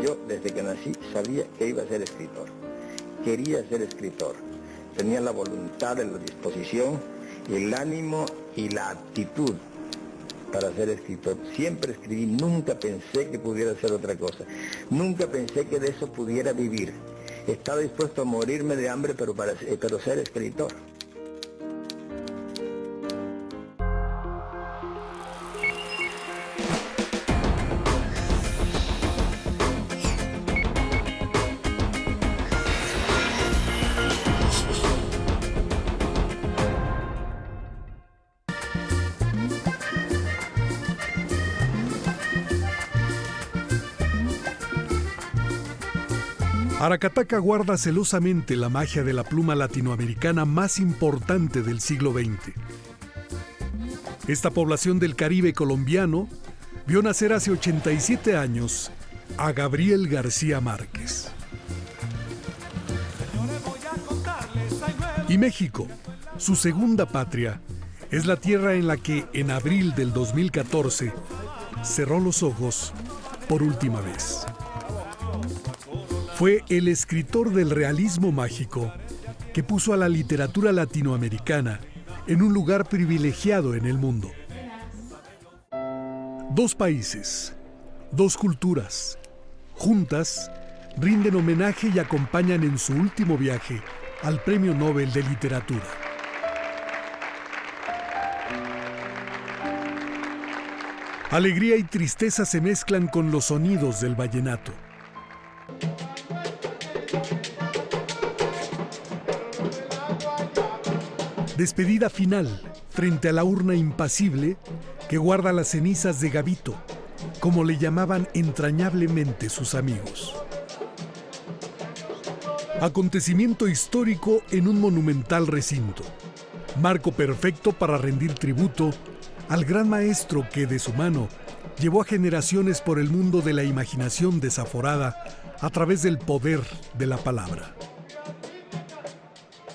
Yo, desde que nací, sabía que iba a ser escritor. Quería ser escritor. Tenía la voluntad, la disposición, el ánimo y la actitud para ser escritor. Siempre escribí, nunca pensé que pudiera hacer otra cosa. Nunca pensé que de eso pudiera vivir. Estaba dispuesto a morirme de hambre, pero ser escritor. Aracataca guarda celosamente la magia de la pluma latinoamericana más importante del siglo XX. Esta población del Caribe colombiano vio nacer hace 87 años a Gabriel García Márquez. Y México, su segunda patria, es la tierra en la que en abril del 2014 cerró los ojos por última vez. Fue el escritor del realismo mágico que puso a la literatura latinoamericana en un lugar privilegiado en el mundo. Dos países, dos culturas, juntas, rinden homenaje y acompañan en su último viaje al Premio Nobel de Literatura. Alegría y tristeza se mezclan con los sonidos del vallenato. Despedida final frente a la urna impasible que guarda las cenizas de Gabito, como le llamaban entrañablemente sus amigos. Acontecimiento histórico en un monumental recinto. Marco perfecto para rendir tributo al gran maestro que de su mano llevó a generaciones por el mundo de la imaginación desaforada a través del poder de la palabra.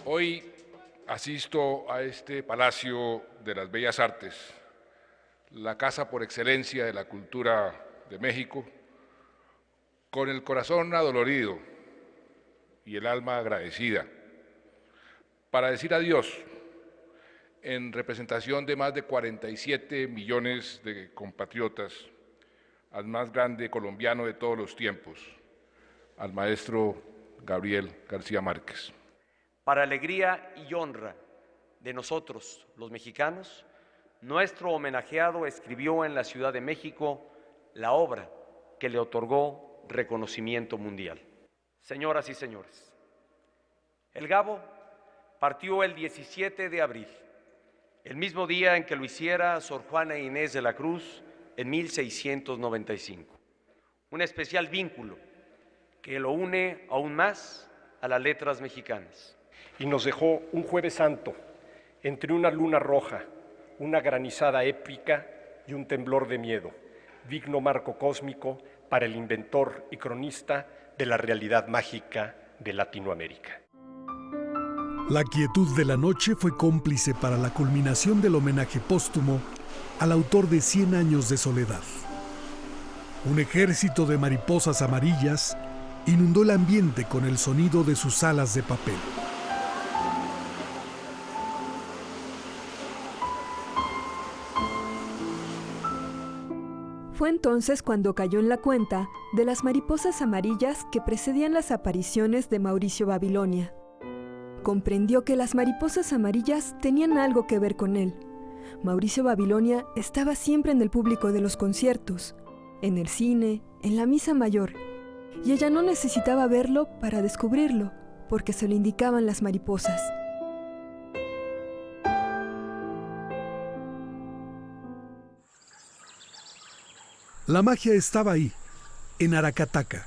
Hoy asisto a este Palacio de las Bellas Artes, la casa por excelencia de la cultura de México, con el corazón adolorido y el alma agradecida, para decir adiós en representación de más de 47 millones de compatriotas al más grande colombiano de todos los tiempos, al maestro Gabriel García Márquez. Para alegría y honra de nosotros, los mexicanos, nuestro homenajeado escribió en la Ciudad de México la obra que le otorgó reconocimiento mundial. Señoras y señores, el Gabo partió el 17 de abril, el mismo día en que lo hiciera Sor Juana Inés de la Cruz en 1695. Un especial vínculo que lo une aún más a las letras mexicanas. Y nos dejó un Jueves Santo entre una luna roja, una granizada épica y un temblor de miedo, digno marco cósmico para el inventor y cronista de la realidad mágica de Latinoamérica. La quietud de la noche fue cómplice para la culminación del homenaje póstumo al autor de 100 años de soledad. Un ejército de mariposas amarillas inundó el ambiente con el sonido de sus alas de papel. Fue entonces cuando cayó en la cuenta de las mariposas amarillas que precedían las apariciones de Mauricio Babilonia. Comprendió que las mariposas amarillas tenían algo que ver con él. Mauricio Babilonia estaba siempre en el público de los conciertos, en el cine, en la misa mayor, y ella no necesitaba verlo para descubrirlo, porque se lo indicaban las mariposas. La magia estaba ahí, en Aracataca,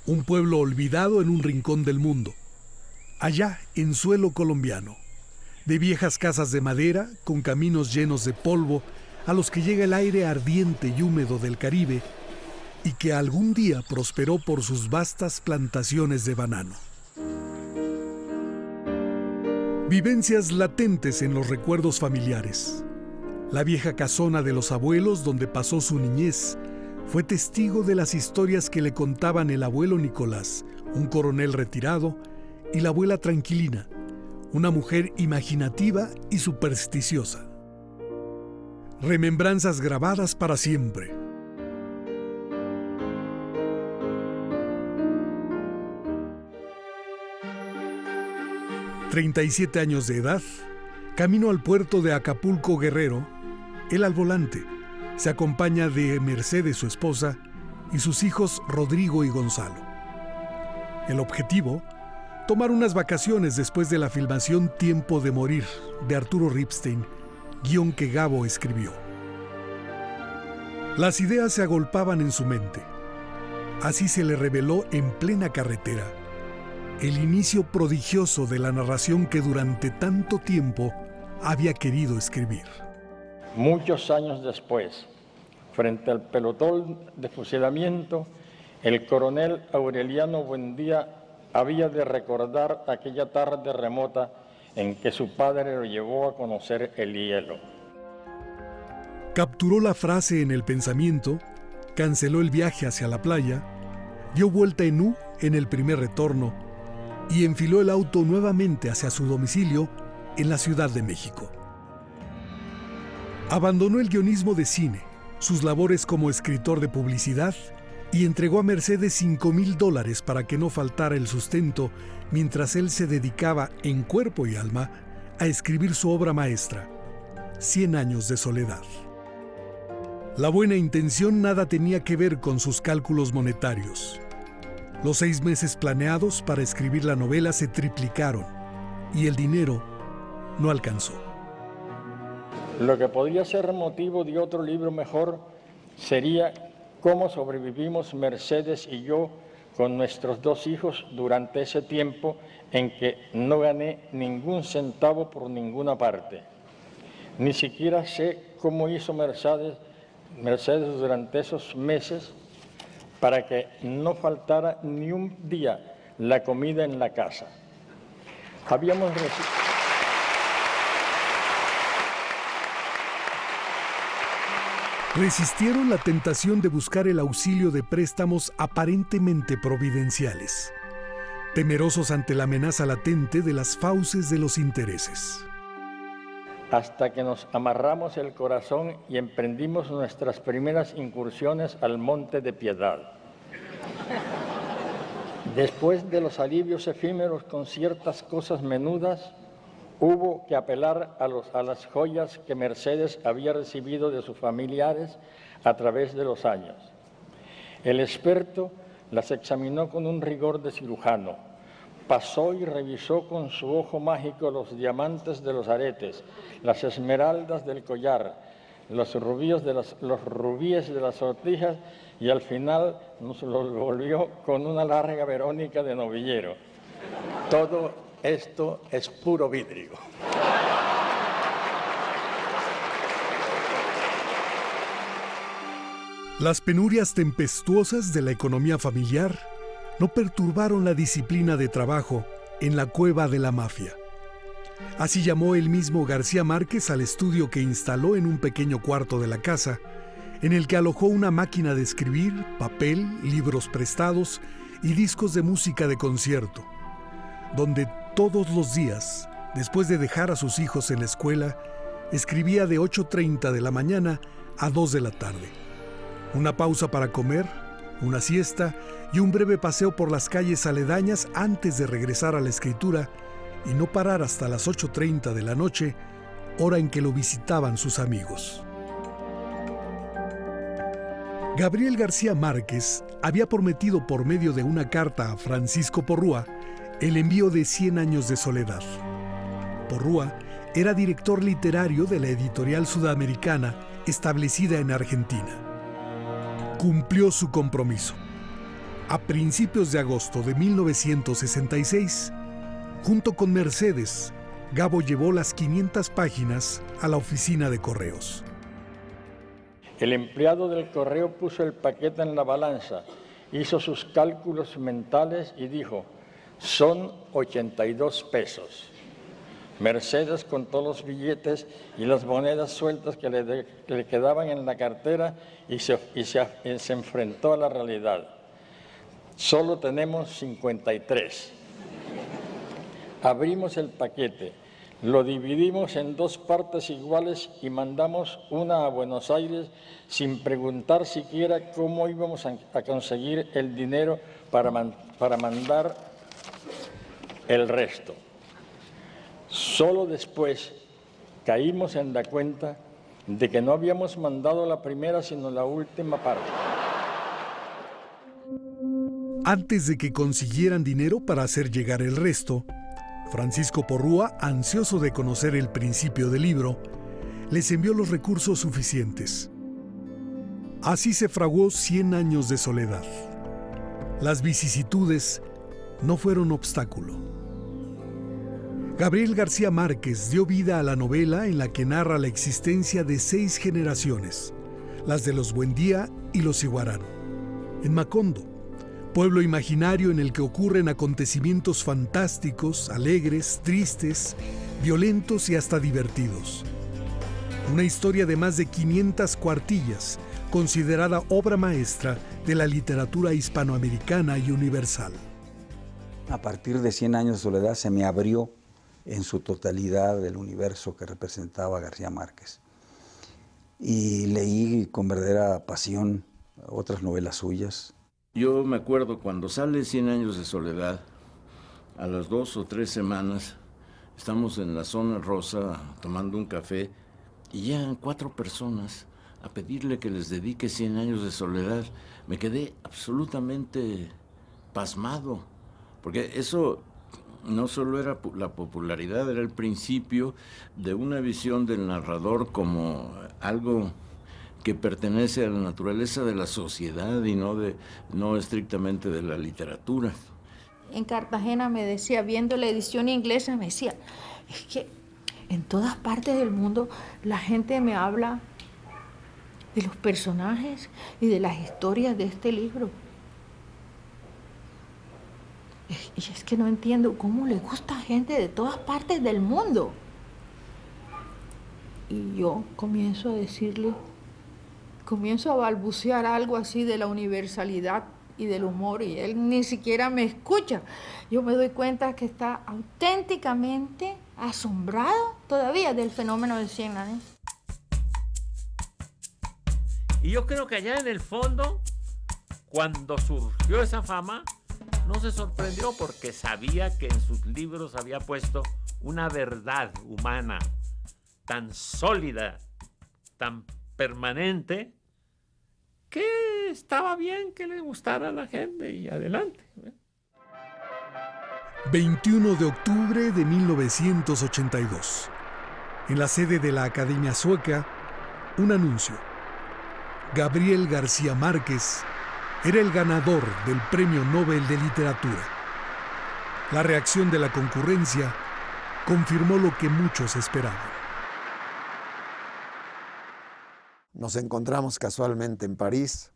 un pueblo olvidado en un rincón del mundo, allá en suelo colombiano, de viejas casas de madera con caminos llenos de polvo a los que llega el aire ardiente y húmedo del Caribe y que algún día prosperó por sus vastas plantaciones de banano. Vivencias latentes en los recuerdos familiares. La vieja casona de los abuelos donde pasó su niñez Fue testigo de las historias que le contaban el abuelo Nicolás, un coronel retirado, y la abuela Tranquilina, una mujer imaginativa y supersticiosa. Remembranzas grabadas para siempre. ...37 años de edad, camino al puerto de Acapulco, Guerrero, él al volante, se acompaña de Mercedes, su esposa, y sus hijos Rodrigo y Gonzalo. El objetivo, tomar unas vacaciones después de la filmación Tiempo de Morir, de Arturo Ripstein, guión que Gabo escribió. Las ideas se agolpaban en su mente. Así se le reveló en plena carretera el inicio prodigioso de la narración que durante tanto tiempo había querido escribir. Muchos años después, frente al pelotón de fusilamiento, el coronel Aureliano Buendía había de recordar aquella tarde remota en que su padre lo llevó a conocer el hielo. Capturó la frase en el pensamiento, canceló el viaje hacia la playa, dio vuelta en U en el primer retorno y enfiló el auto nuevamente hacia su domicilio en la Ciudad de México. Abandonó el guionismo de cine, sus labores como escritor de publicidad y entregó a Mercedes $5,000 para que no faltara el sustento mientras él se dedicaba en cuerpo y alma a escribir su obra maestra, 100 años de soledad. La buena intención nada tenía que ver con sus cálculos monetarios. Los 6 meses planeados para escribir la novela se triplicaron y el dinero no alcanzó. Lo que podría ser motivo de otro libro mejor sería cómo sobrevivimos Mercedes y yo con nuestros 2 hijos durante ese tiempo en que no gané ningún centavo por ninguna parte. Ni siquiera sé cómo hizo Mercedes durante esos meses para que no faltara ni un día la comida en la casa. Resistieron la tentación de buscar el auxilio de préstamos aparentemente providenciales, temerosos ante la amenaza latente de las fauces de los intereses. Hasta que nos amarramos el corazón y emprendimos nuestras primeras incursiones al Monte de Piedad. Después de los alivios efímeros con ciertas cosas menudas, hubo que apelar a las joyas que Mercedes había recibido de sus familiares a través de los años. El experto las examinó con un rigor de cirujano. Pasó y revisó con su ojo mágico los diamantes de los aretes, las esmeraldas del collar, los rubíes de las sortijas y al final nos los volvió con una larga Verónica de novillero. Todo esto es puro vidrio. Las penurias tempestuosas de la economía familiar no perturbaron la disciplina de trabajo en la cueva de la mafia. Así llamó el mismo García Márquez al estudio que instaló en un pequeño cuarto de la casa, en el que alojó una máquina de escribir, papel, libros prestados y discos de música de concierto, donde todos los días, después de dejar a sus hijos en la escuela, escribía de 8:30 de la mañana a 2 de la tarde. Una pausa para comer, una siesta y un breve paseo por las calles aledañas antes de regresar a la escritura y no parar hasta las 8:30 de la noche, hora en que lo visitaban sus amigos. Gabriel García Márquez había prometido por medio de una carta a Francisco Porrúa el envío de 100 años de soledad. Porrúa era director literario de la editorial sudamericana establecida en Argentina. Cumplió su compromiso. A principios de agosto de 1966, junto con Mercedes, Gabo llevó las 500 páginas a la oficina de correos. El empleado del correo puso el paquete en la balanza, hizo sus cálculos mentales y dijo: son 82 pesos. Mercedes contó los billetes y las monedas sueltas que le quedaban en la cartera y se enfrentó a la realidad. Solo tenemos 53. Abrimos el paquete, lo dividimos en 2 partes iguales y mandamos una a Buenos Aires sin preguntar siquiera cómo íbamos a conseguir el dinero para mandar el resto. Solo después caímos en la cuenta de que no habíamos mandado la primera sino la última parte. Antes de que consiguieran dinero para hacer llegar el resto, Francisco Porrúa, ansioso de conocer el principio del libro, les envió los recursos suficientes. Así se fraguó 100 años de soledad. Las vicisitudes no fueron obstáculo. Gabriel García Márquez dio vida a la novela en la que narra la existencia de 6 generaciones, las de los Buendía y los Iguarán. En Macondo, pueblo imaginario en el que ocurren acontecimientos fantásticos, alegres, tristes, violentos y hasta divertidos. Una historia de más de 500 cuartillas, considerada obra maestra de la literatura hispanoamericana y universal. A partir de 100 años de soledad se me abrió en su totalidad el universo que representaba García Márquez. Y leí con verdadera pasión otras novelas suyas. Yo me acuerdo cuando sale 100 años de soledad, a las 2 o 3 semanas, estamos en la zona rosa tomando un café y llegan 4 personas a pedirle que les dedique 100 años de soledad. Me quedé absolutamente pasmado, porque eso no solo era la popularidad, era el principio de una visión del narrador como algo que pertenece a la naturaleza de la sociedad y no estrictamente de la literatura. En Cartagena me decía, viendo la edición inglesa, me decía, es que en todas partes del mundo la gente me habla de los personajes y de las historias de este libro. Y es que no entiendo cómo le gusta a gente de todas partes del mundo. Y yo comienzo a decirle, comienzo a balbucear algo así de la universalidad y del humor y él ni siquiera me escucha. Yo me doy cuenta que está auténticamente asombrado todavía del fenómeno de 100 años. Y yo creo que allá en el fondo, cuando surgió esa fama, no se sorprendió porque sabía que en sus libros había puesto una verdad humana tan sólida, tan permanente, que estaba bien que le gustara a la gente y adelante. 21 de octubre de 1982. En la sede de la Academia Sueca, un anuncio. Gabriel García Márquez era el ganador del Premio Nobel de Literatura. La reacción de la concurrencia confirmó lo que muchos esperaban. Nos encontramos casualmente en París.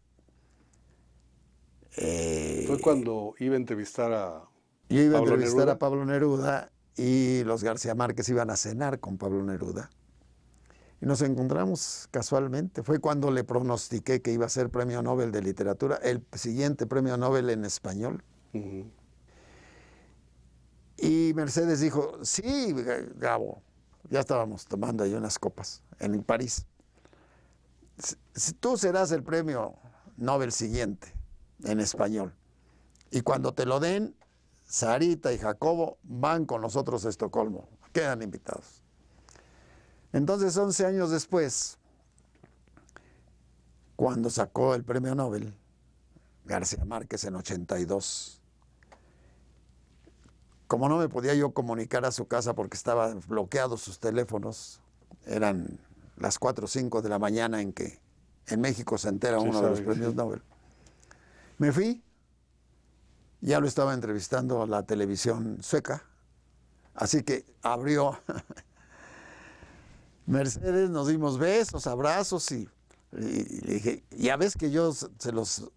Fue cuando iba a entrevistar a Yo iba a Pablo entrevistar Neruda. a Pablo Neruda y los García Márquez iban a cenar con Pablo Neruda. Y nos encontramos casualmente. Fue cuando le pronostiqué que iba a ser Premio Nobel de Literatura, el siguiente Premio Nobel en español. Y Mercedes dijo, sí, Gabo. Ya estábamos tomando ahí unas copas en París. Tú serás el Premio Nobel siguiente en español. Y cuando te lo den, Sarita y Jacobo van con nosotros a Estocolmo. Quedan invitados. Entonces, 11 años después, cuando sacó el Premio Nobel, García Márquez en 82, como no me podía yo comunicar a su casa porque estaban bloqueados sus teléfonos, eran las 4 o 5 de la mañana en que en México se entera uno de los premios Nobel. Me fui, ya lo estaba entrevistando a la televisión sueca, así que abrió Mercedes, nos dimos besos, abrazos y le dije, ya ves que yo se los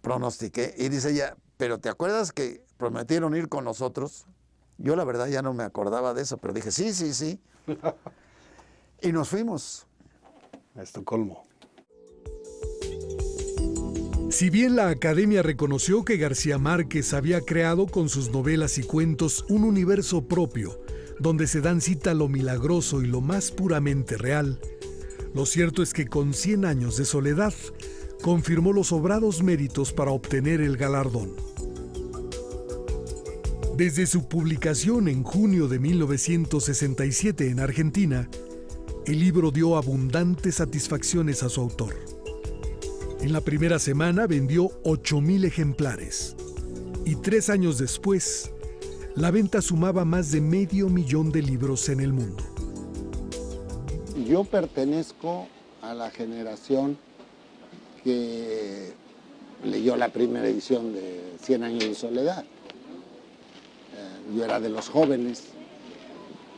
pronostiqué. Y dice ella, pero ¿te acuerdas que prometieron ir con nosotros? Yo la verdad ya no me acordaba de eso, pero dije, sí, sí, sí. Y nos fuimos. A Estocolmo. Si bien la Academia reconoció que García Márquez había creado con sus novelas y cuentos un universo propio, donde se dan cita lo milagroso y lo más puramente real, lo cierto es que con 100 años de soledad confirmó los sobrados méritos para obtener el galardón. Desde su publicación en junio de 1967 en Argentina, el libro dio abundantes satisfacciones a su autor. En la primera semana vendió 8,000 ejemplares y 3 años después, la venta sumaba más de 500,000 de libros en el mundo. Yo pertenezco a la generación que leyó la primera edición de 100 años de soledad. Yo era de los jóvenes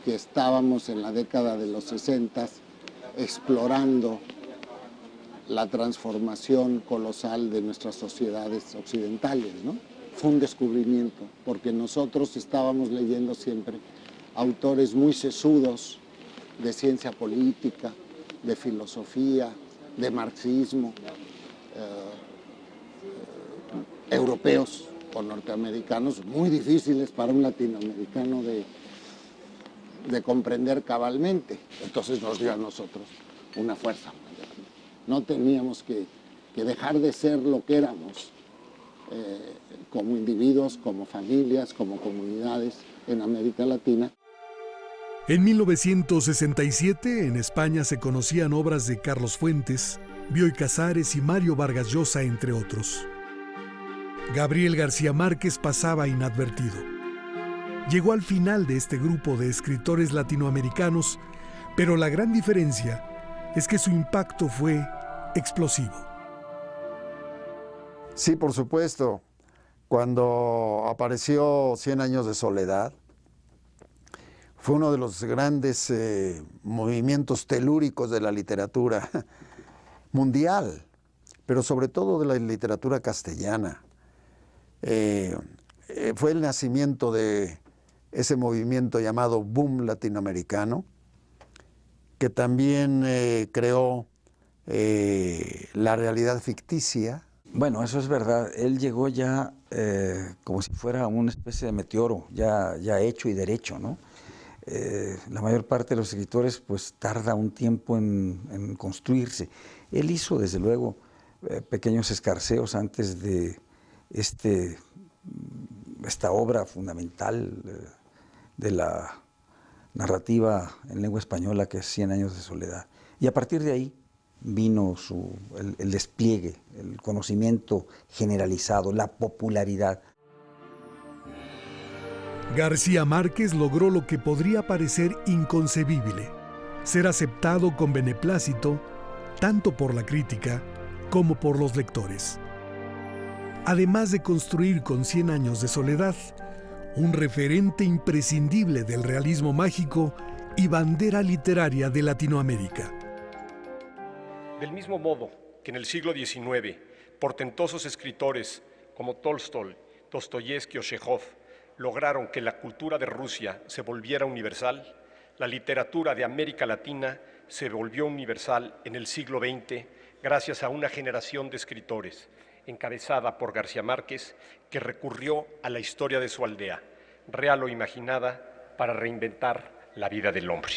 que estábamos en la década de los 60 explorando la transformación colosal de nuestras sociedades occidentales, ¿no? Fue un descubrimiento, porque nosotros estábamos leyendo siempre autores muy sesudos de ciencia política, de filosofía, de marxismo, europeos o norteamericanos, muy difíciles para un latinoamericano de comprender cabalmente. Entonces nos dio a nosotros una fuerza. No teníamos que dejar de ser lo que éramos como individuos, como familias, como comunidades en América Latina. En 1967, en España se conocían obras de Carlos Fuentes, Bioy Casares y Mario Vargas Llosa, entre otros. Gabriel García Márquez pasaba inadvertido. Llegó al final de este grupo de escritores latinoamericanos, pero la gran diferencia es que su impacto fue explosivo. Sí, por supuesto. Cuando apareció 100 años de soledad, fue uno de los grandes movimientos telúricos de la literatura mundial, pero sobre todo de la literatura castellana. Fue el nacimiento de ese movimiento llamado boom latinoamericano, que también creó la realidad ficticia. Bueno, eso es verdad. Él llegó ya como si fuera una especie de meteoro, ya hecho y derecho, ¿no? La mayor parte de los escritores pues tarda un tiempo en construirse. Él hizo desde luego pequeños escarceos antes de esta obra fundamental de la narrativa en lengua española, que es 100 años de soledad. Y a partir de ahí vino el despliegue, el conocimiento generalizado, la popularidad. García Márquez logró lo que podría parecer inconcebible: ser aceptado con beneplácito tanto por la crítica como por los lectores. Además de construir con 100 años de soledad un referente imprescindible del realismo mágico y bandera literaria de Latinoamérica. Del mismo modo que en el siglo XIX, portentosos escritores como Tolstoy, Dostoyevsky o Chekhov lograron que la cultura de Rusia se volviera universal, la literatura de América Latina se volvió universal en el siglo XX gracias a una generación de escritores, encabezada por García Márquez, que recurrió a la historia de su aldea, real o imaginada, para reinventar la vida del hombre.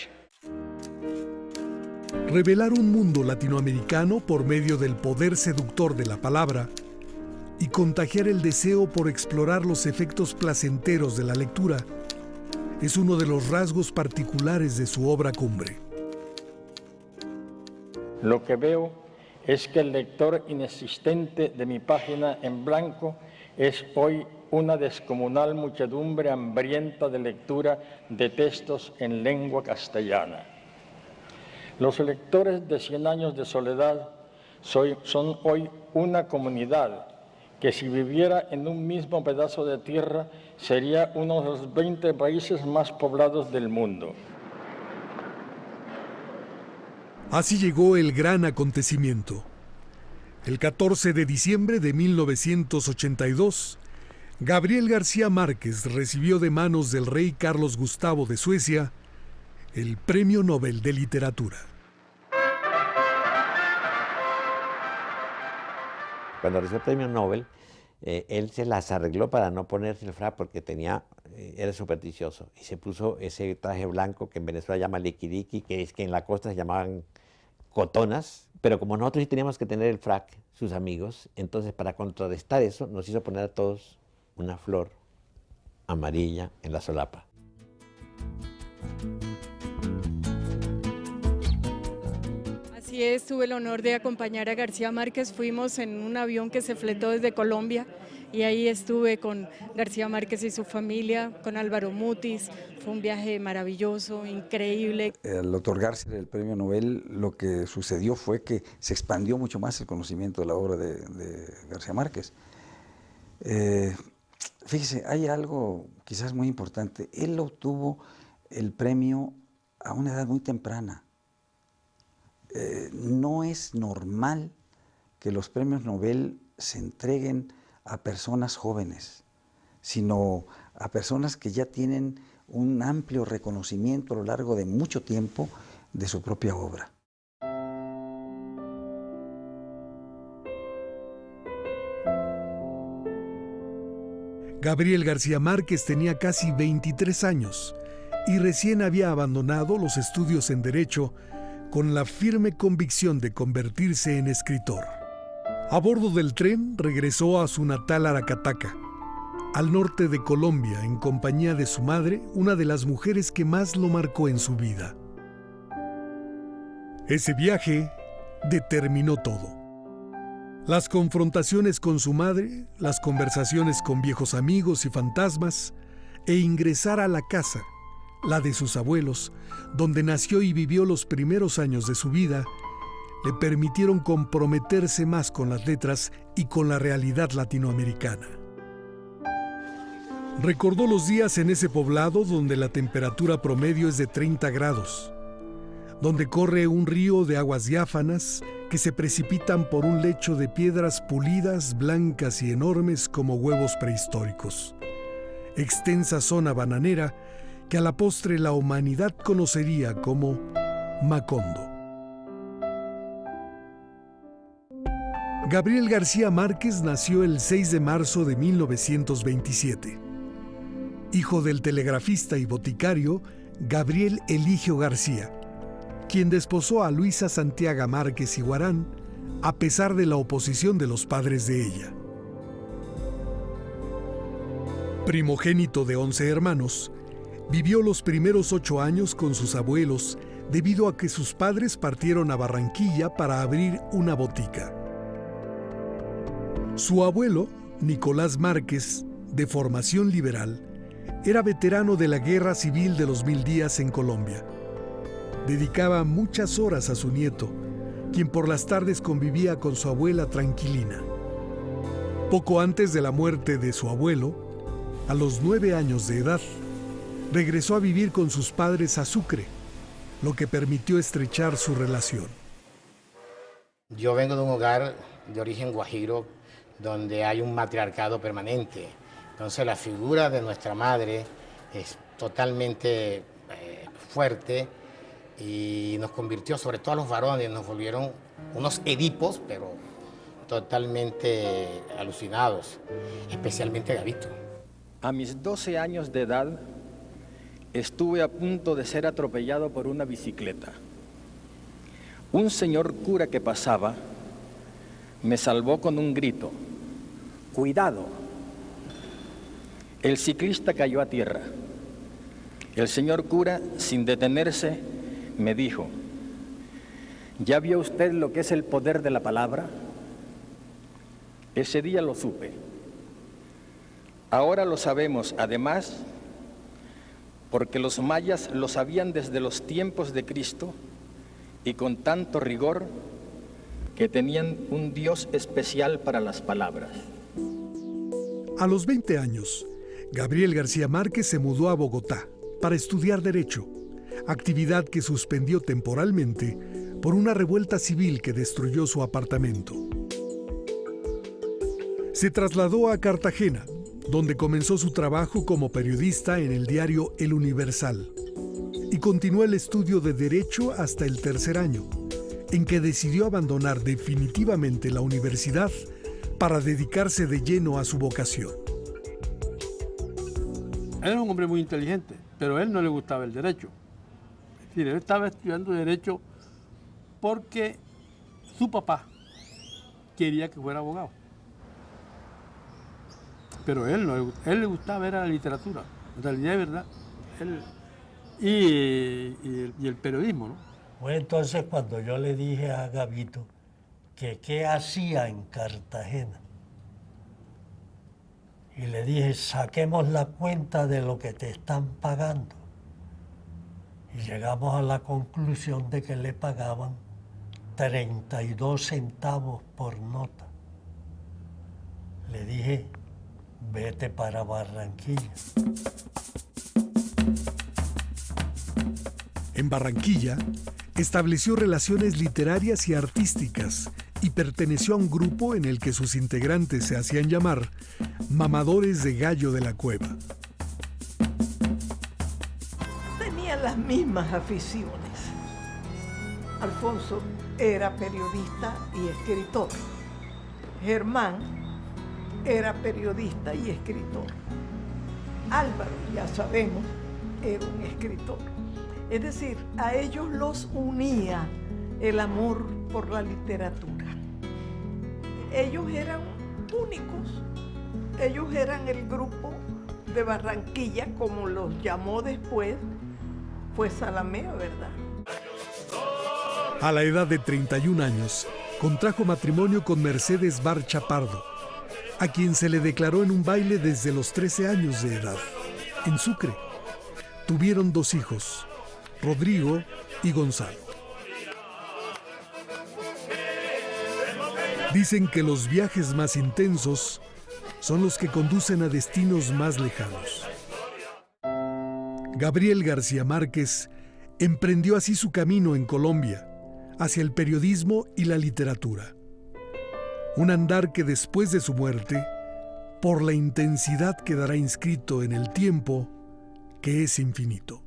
Revelar un mundo latinoamericano por medio del poder seductor de la palabra y contagiar el deseo por explorar los efectos placenteros de la lectura es uno de los rasgos particulares de su obra cumbre. Lo que veo es que el lector inexistente de mi página en blanco es hoy una descomunal muchedumbre hambrienta de lectura de textos en lengua castellana. Los lectores de 100 años de soledad son hoy una comunidad que, si viviera en un mismo pedazo de tierra, sería uno de los 20 países más poblados del mundo. Así llegó el gran acontecimiento. El 14 de diciembre de 1982, Gabriel García Márquez recibió de manos del rey Carlos Gustavo de Suecia el Premio Nobel de Literatura. Cuando recibió el Premio Nobel, él se las arregló para no ponerse el frac porque era supersticioso y se puso ese traje blanco que en Venezuela llama liquiriqui, que es que en la costa se llamaban cotonas, pero como nosotros sí teníamos que tener el frac, sus amigos, entonces para contrarrestar eso nos hizo poner a todos una flor amarilla en la solapa. Así es, tuve el honor de acompañar a García Márquez, fuimos en un avión que se fletó desde Colombia y ahí estuve con García Márquez y su familia, con Álvaro Mutis, fue un viaje maravilloso, increíble. Al otorgarse el premio Nobel, lo que sucedió fue que se expandió mucho más el conocimiento de la obra de García Márquez. Fíjese, hay algo quizás muy importante. Él obtuvo el premio a una edad muy temprana. No es normal que los premios Nobel se entreguen a personas jóvenes, sino a personas que ya tienen un amplio reconocimiento a lo largo de mucho tiempo de su propia obra. Gabriel García Márquez tenía casi 23 años y recién había abandonado los estudios en Derecho con la firme convicción de convertirse en escritor. A bordo del tren regresó a su natal Aracataca, al norte de Colombia, en compañía de su madre, una de las mujeres que más lo marcó en su vida. Ese viaje determinó todo. Las confrontaciones con su madre, las conversaciones con viejos amigos y fantasmas, e ingresar a la casa, la de sus abuelos, donde nació y vivió los primeros años de su vida, le permitieron comprometerse más con las letras y con la realidad latinoamericana. Recordó los días en ese poblado donde la temperatura promedio es de 30 grados, donde corre un río de aguas diáfanas que se precipitan por un lecho de piedras pulidas, blancas y enormes como huevos prehistóricos. Extensa zona bananera que a la postre la humanidad conocería como Macondo. Gabriel García Márquez nació el 6 de marzo de 1927. Hijo del telegrafista y boticario Gabriel Eligio García, quien desposó a Luisa Santiago Márquez y Guarán a pesar de la oposición de los padres de ella. Primogénito de 11 hermanos, vivió los primeros 8 años con sus abuelos debido a que sus padres partieron a Barranquilla para abrir una botica. Su abuelo, Nicolás Márquez, de formación liberal, era veterano de la Guerra Civil de los 1000 días en Colombia. Dedicaba muchas horas a su nieto, quien por las tardes convivía con su abuela Tranquilina. Poco antes de la muerte de su abuelo, a los 9 años de edad, regresó a vivir con sus padres a Sucre, lo que permitió estrechar su relación. Yo vengo de un hogar de origen guajiro, donde hay un matriarcado permanente. Entonces la figura de nuestra madre es totalmente fuerte y nos convirtió, sobre todo a los varones, nos volvieron unos edipos, pero totalmente alucinados, especialmente Gabito. A mis 12 años de edad estuve a punto de ser atropellado por una bicicleta. Un señor cura que pasaba me salvó con un grito: ¡cuidado! El ciclista cayó a tierra. El señor cura, sin detenerse, me dijo: ¿ya vio usted lo que es el poder de la palabra? Ese día lo supe. Ahora lo sabemos, además, porque los mayas lo sabían desde los tiempos de Cristo y con tanto rigor que tenían un Dios especial para las palabras. A los 20 años, Gabriel García Márquez se mudó a Bogotá para estudiar Derecho, actividad que suspendió temporalmente por una revuelta civil que destruyó su apartamento. Se trasladó a Cartagena, donde comenzó su trabajo como periodista en el diario El Universal, y continuó el estudio de Derecho hasta el tercer año, en que decidió abandonar definitivamente la universidad para dedicarse de lleno a su vocación. Él era un hombre muy inteligente, pero a él no le gustaba el derecho. Es decir, él estaba estudiando derecho porque su papá quería que fuera abogado. Pero él le gustaba era la literatura, en realidad es verdad. Y el periodismo, ¿no? Fue entonces cuando yo le dije a Gabito que qué hacía en Cartagena. Y le dije, saquemos la cuenta de lo que te están pagando. Y llegamos a la conclusión de que le pagaban 32 centavos por nota. Le dije, vete para Barranquilla. En Barranquilla, estableció relaciones literarias y artísticas y perteneció a un grupo en el que sus integrantes se hacían llamar Mamadores de Gallo de la Cueva. Tenían las mismas aficiones. Alfonso era periodista y escritor. Germán era periodista y escritor. Álvaro, ya sabemos, era un escritor. Es decir, a ellos los unía el amor por la literatura. Ellos eran únicos. Ellos eran el grupo de Barranquilla, como los llamó después, fue Zalamea, ¿verdad? A la edad de 31 años, contrajo matrimonio con Mercedes Barcha Pardo, a quien se le declaró en un baile desde los 13 años de edad, en Sucre. Tuvieron 2 hijos, Rodrigo y Gonzalo. Dicen que los viajes más intensos son los que conducen a destinos más lejanos. Gabriel García Márquez emprendió así su camino en Colombia, hacia el periodismo y la literatura. Un andar que después de su muerte, por la intensidad quedará inscrito en el tiempo que es infinito.